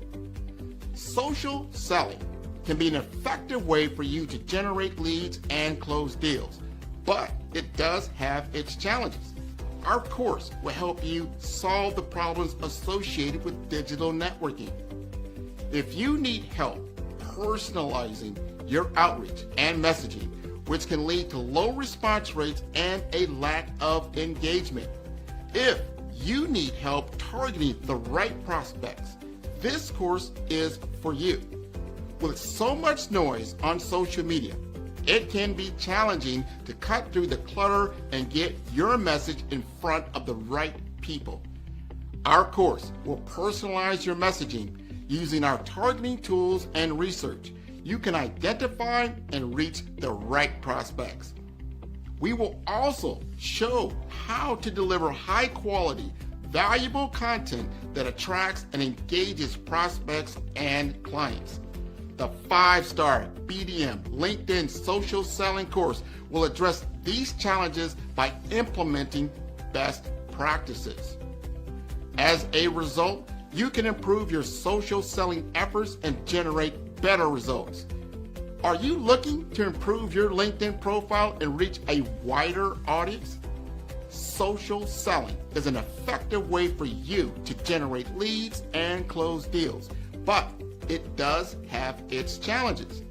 Social selling can be an effective way for you to generate leads and close deals, but it does have its challenges. Our course will help you solve the problems associated with digital networking. If you need help personalizing your outreach and messaging, which can lead to low response rates and a lack of engagement. If you need help targeting the right prospects, this course is for you. With so much noise on social media, it can be challenging to cut through the clutter and get your message in front of the right people. Our course will personalize your messaging using our targeting tools and research. You can identify and reach the right prospects. We will also show how to deliver high quality, valuable content that attracts and engages prospects and clients. The 5-Star BDM LinkedIn Social Selling course will address these challenges by implementing best practices. As a result, you can improve your social selling efforts and generate better results. Are you looking to improve your LinkedIn profile and reach a wider audience? Social selling is an effective way for you to generate leads and close deals, but it does have its challenges.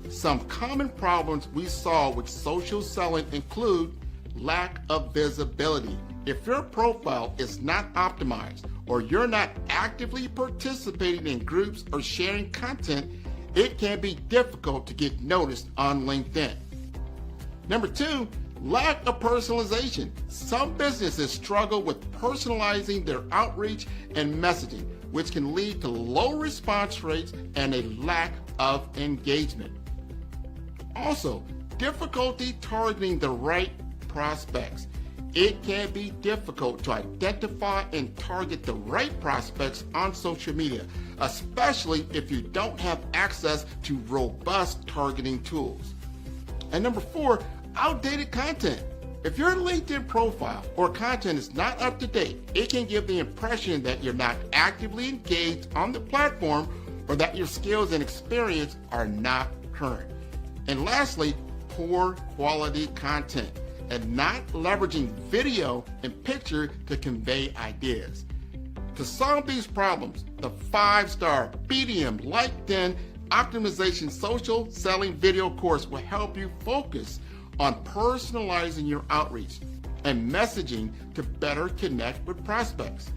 Some common problems we saw with social selling include lack of visibility. If your profile is not optimized or you're not actively participating in groups or sharing content, it can be difficult to get noticed on LinkedIn. Number 2, lack of personalization. Some businesses struggle with personalizing their outreach and messaging, which can lead to low response rates and a lack of engagement. Also, difficulty targeting the right prospects. It can be difficult to identify and target the right prospects on social media, especially if you don't have access to robust targeting tools. And number 4, outdated content. If your LinkedIn profile or content is not up to date, it can give the impression that you're not actively engaged on the platform or that your skills and experience are not current. And lastly, poor quality content and not leveraging video and picture to convey ideas. To solve these problems, the 5-star BDM LinkedIn Optimization Social Selling Video course will help you focus on personalizing your outreach and messaging to better connect with prospects.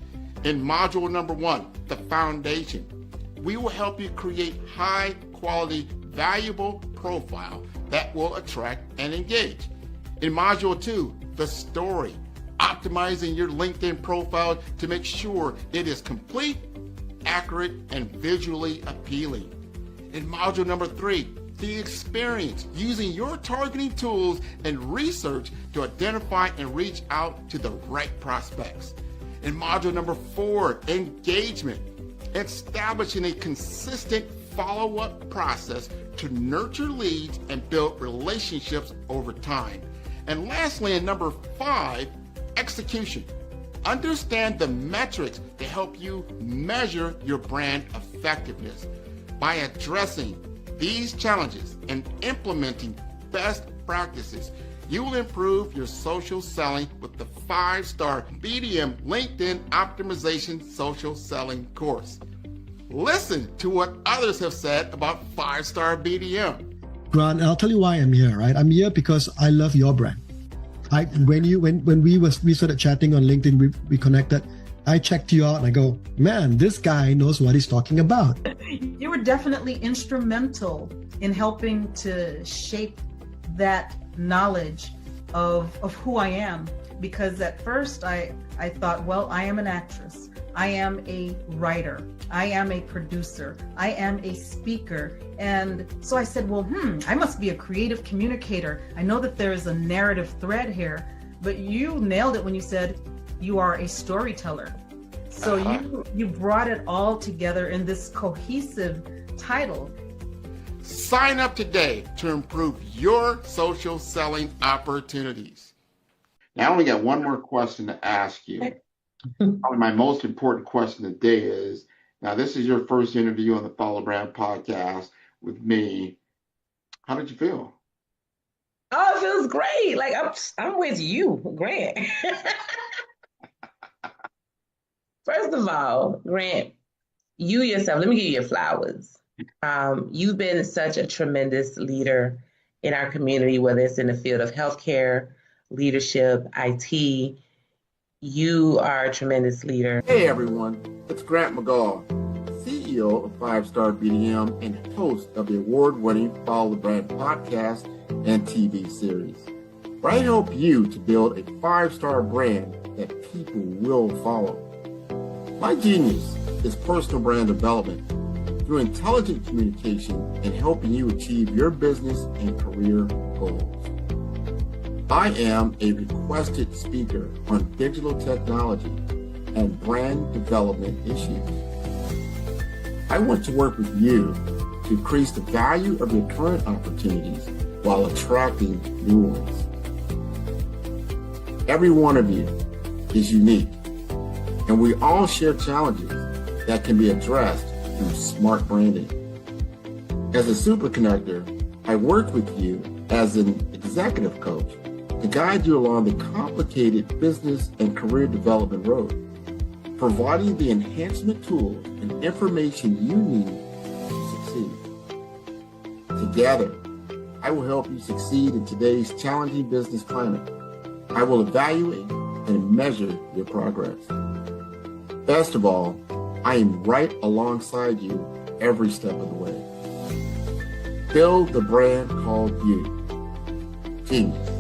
In module number 1, the foundation, we will help you create high quality, valuable profile that will attract and engage. In module 2, the story, optimizing your LinkedIn profile to make sure it is complete, accurate, and visually appealing. In module number 3, the experience, using your targeting tools and research to identify and reach out to the right prospects. In module number 4, engagement, establishing a consistent follow-up process to nurture leads and build relationships over time. And lastly, in number 5, execution. Understand the metrics to help you measure your brand effectiveness. By addressing these challenges and implementing best practices, you will improve your social selling with the 5-star BDM LinkedIn Optimization Social Selling course. Listen to what others have said about 5-star BDM. Grant, I'll tell you why I'm here, right? I'm here because I love your brand. When we started chatting on LinkedIn, we connected. I checked you out and I go, man, this guy knows what he's talking about. You were definitely instrumental in helping to shape that knowledge of who I am. Because at first I thought, well, I am an actress. I am a writer. I am a producer. I am a speaker. And so I said, well, I must be a creative communicator. I know that there is a narrative thread here, but you nailed it when you said you are a storyteller. So you brought it all together in this cohesive title. Sign up today to improve your social selling opportunities. Now I only got one more question to ask you. Probably my most important question today is, now this is your first interview on the Follow Brand podcast with me. How did you feel? Oh, it feels great. Like I'm with you, Grant. First of all, Grant, you yourself, let me give you your flowers. You've been such a tremendous leader in our community, whether it's in the field of healthcare, leadership, IT. You are a tremendous leader. Hey everyone, it's Grant McGaugh, CEO of 5-Star BDM and host of the award-winning Follow the Brand podcast and TV series, where I help you to build a 5-star brand that people will follow. My genius is personal brand development through intelligent communication and helping you achieve your business and career goals. I am a requested speaker on digital technology and brand development issues. I want to work with you to increase the value of your current opportunities while attracting new ones. Every one of you is unique, and we all share challenges that can be addressed through smart branding. As a super connector, I work with you as an executive coach to guide you along the complicated business and career development road, providing the enhancement tools and information you need to succeed. Together, I will help you succeed in today's challenging business climate. I will evaluate and measure your progress. Best of all, I am right alongside you every step of the way. Build the brand called you. Genius.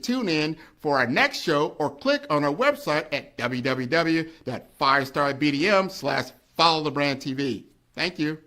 Tune in for our next show or click on our website at www.5starbdm/followthebrandtv. Thank you.